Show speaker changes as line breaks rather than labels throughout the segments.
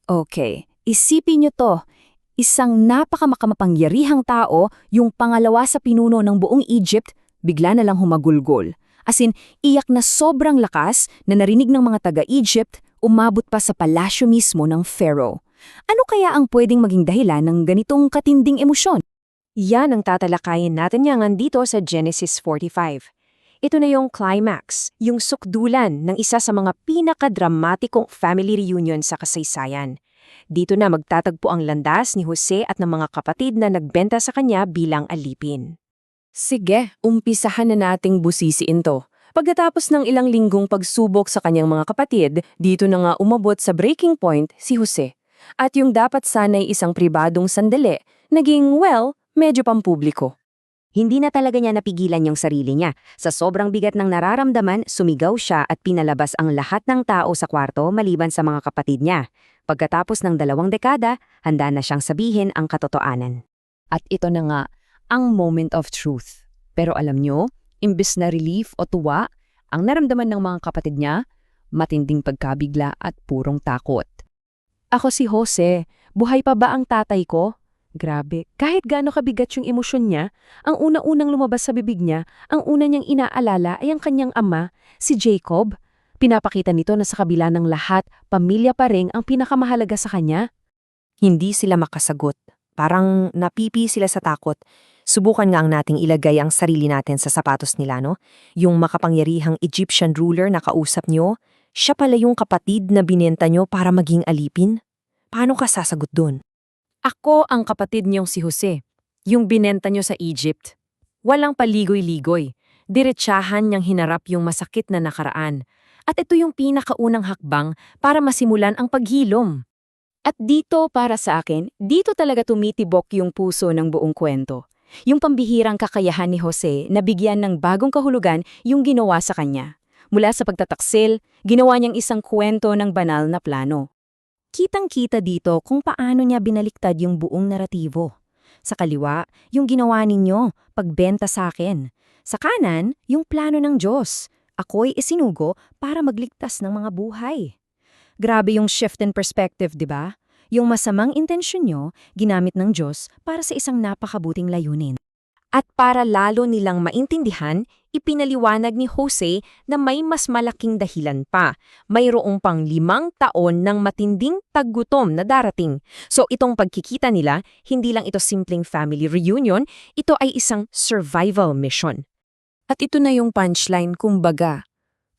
Okay, isipin niyo to. Isang napakamakapangyarihang tao, yung pangalawa sa pinuno ng buong Egypt, bigla na lang humagulgol. As in, iyak na sobrang lakas na narinig ng mga taga-Egypt, umabot pa sa palasyo mismo ng Pharaoh. Ano kaya ang pwedeng maging dahilan ng ganitong katinding emosyon?
Yan ang tatalakayin natin nyangan dito sa Genesis 45. Ito na yung climax, yung sukdulan ng isa sa mga pinakadramatikong family reunion sa kasaysayan. Dito na magtatagpo ang landas ni Jose at ng mga kapatid na nagbenta sa kanya bilang alipin.
Sige, umpisahan na nating busisiin to. Pagkatapos ng ilang linggong pagsubok sa kanyang mga kapatid, dito na nga umabot sa breaking point si Jose. At yung dapat sana'y isang pribadong sandali, naging, medyo pampubliko.
Hindi na talaga niya napigilan yung sarili niya. Sa sobrang bigat ng nararamdaman, sumigaw siya at pinalabas ang lahat ng tao sa kwarto maliban sa mga kapatid niya. Pagkatapos ng 2 dekada, handa na siyang sabihin ang katotohanan.
At ito na nga, ang moment of truth. Pero alam nyo, imbes na relief o tuwa, ang naramdaman ng mga kapatid niya, matinding pagkabigla at purong takot. Ako si Jose, buhay pa ba ang tatay ko? Grabe, kahit gaano kabigat yung emosyon niya, ang una-unang lumabas sa bibig niya, ang una niyang inaalala ay ang kanyang ama, si Jacob. Pinapakita nito na sa kabila ng lahat, pamilya pa rin ang pinakamahalaga sa kanya.
Hindi sila makasagot. Parang napipi sila sa takot. Subukan nga ang nating ilagay ang sarili natin sa sapatos nila, no? Yung makapangyarihang Egyptian ruler na kausap nyo, siya pala yung kapatid na binenta nyo para maging alipin? Paano ka sasagot dun?
Ako ang kapatid niyong si Jose, yung binenta niyo sa Egypt. Walang paligoy-ligoy. Diretsahan niyang hinarap yung masakit na nakaraan. At ito yung pinakaunang hakbang para masimulan ang paghilom. At dito para sa akin, dito talaga tumitibok yung puso ng buong kwento. Yung pambihirang kakayahan ni Jose na bigyan ng bagong kahulugan yung ginawa sa kanya. Mula sa pagtataksil, ginawa niyang isang kwento ng banal na plano. Kitang-kita dito kung paano niya binaliktad yung buong naratibo. Sa kaliwa, yung ginawa ninyo, pagbenta sa akin. Sa kanan, yung plano ng Diyos. Ako'y isinugo para magligtas ng mga buhay. Grabe yung shift in perspective, di ba? Yung masamang intensyon nyo, ginamit ng Diyos para sa isang napakabuting layunin. At para lalo nilang maintindihan, ipinaliwanag ni Jose na may mas malaking dahilan pa. Mayroong pang 5 taon ng matinding taggutom na darating. So itong pagkikita nila, hindi lang ito simpleng family reunion, ito ay isang survival mission. At ito na yung punchline kumbaga.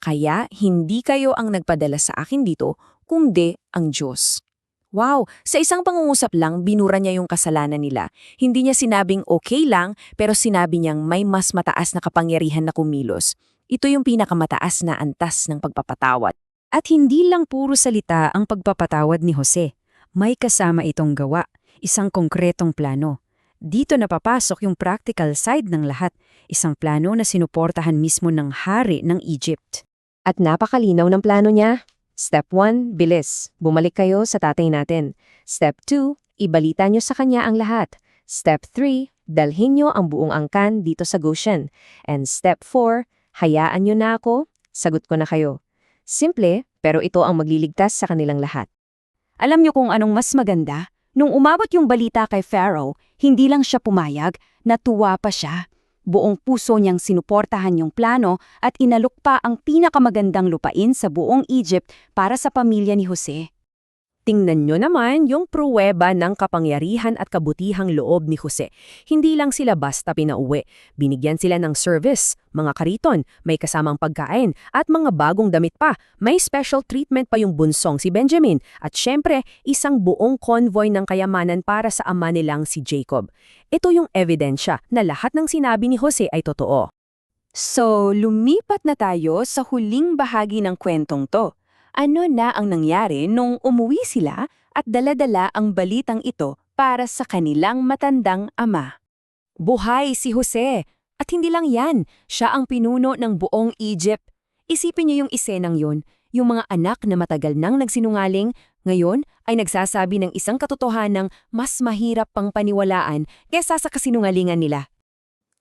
Kaya hindi kayo ang nagpadala sa akin dito, kundi ang Diyos. Wow, sa isang pangungusap lang, binura niya yung kasalanan nila. Hindi niya sinabing okay lang, pero sinabi niyang may mas mataas na kapangyarihan na kumilos. Ito yung pinakamataas na antas ng pagpapatawad. At hindi lang puro salita ang pagpapatawad ni Jose. May kasama itong gawa, isang konkretong plano. Dito napapasok yung practical side ng lahat, isang plano na sinuportahan mismo ng hari ng Egypt.
At napakalinaw ng plano niya. Step 1, bilis. Bumalik kayo sa tatay natin. Step 2, ibalita nyo sa kanya ang lahat. Step 3, dalhin nyo ang buong angkan dito sa Goshen. And Step 4, hayaan nyo na ako, sagot ko na kayo. Simple, pero ito ang magliligtas sa kanilang lahat.
Alam niyo kung anong mas maganda? Nung umabot yung balita kay Pharaoh, hindi lang siya pumayag, natuwa pa siya. Buong puso niyang sinuportahan yung plano at inalok pa ang pinakamagandang lupain sa buong Egypt para sa pamilya ni Jose. Tingnan nyo naman yung pruweba ng kapangyarihan at kabutihang loob ni Jose. Hindi lang sila basta pinauwi. Binigyan sila ng service, mga kariton, may kasamang pagkain, at mga bagong damit pa. May special treatment pa yung bunsong si Benjamin. At syempre, isang buong convoy ng kayamanan para sa ama nilang si Jacob. Ito yung ebidensya na lahat ng sinabi ni Jose ay totoo. So, lumipat na tayo sa huling bahagi ng kwentong to. Ano na ang nangyari nung umuwi sila at dala-dala ang balitang ito para sa kanilang matandang ama? Buhay si Jose! At hindi lang yan, siya ang pinuno ng buong Egypt. Isipin niyo yung isenang yun, yung mga anak na matagal nang nagsinungaling, ngayon ay nagsasabi ng isang katotohanang mas mahirap pang paniwalaan kaysa sa kasinungalingan nila.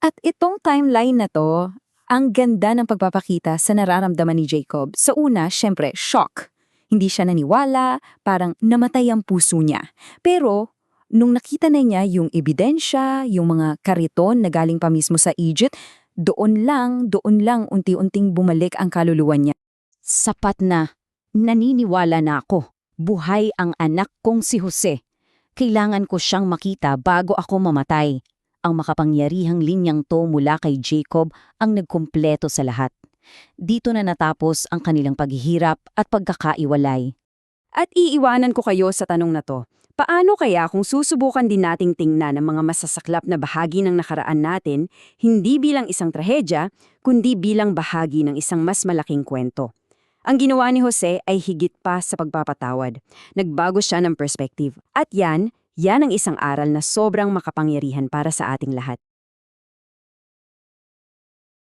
At itong timeline na to, ang ganda ng pagpapakita sa nararamdaman ni Jacob. Sa una, syempre, shock.
Hindi siya naniwala, parang namatay ang puso niya. Pero nung nakita na niya yung ebidensya, yung mga kariton na galing pa mismo sa Egypt, doon lang unti-unting bumalik ang kaluluwa niya. Sapat na. Naniniwala na ako. Buhay ang anak kong si Jose. Kailangan ko siyang makita bago ako mamatay. Ang makapangyarihang linyang to mula kay Jacob ang nagkumpleto sa lahat. Dito na natapos ang kanilang paghihirap at pagkakaiwalay.
At iiwanan ko kayo sa tanong na to. Paano kaya kung susubukan din nating tingnan ang mga masasaklap na bahagi ng nakaraan natin, hindi bilang isang trahedya, kundi bilang bahagi ng isang mas malaking kwento? Ang ginawa ni Jose ay higit pa sa pagpapatawad. Nagbago siya ng perspective. At yan ang isang aral na sobrang makapangyarihan para sa ating lahat.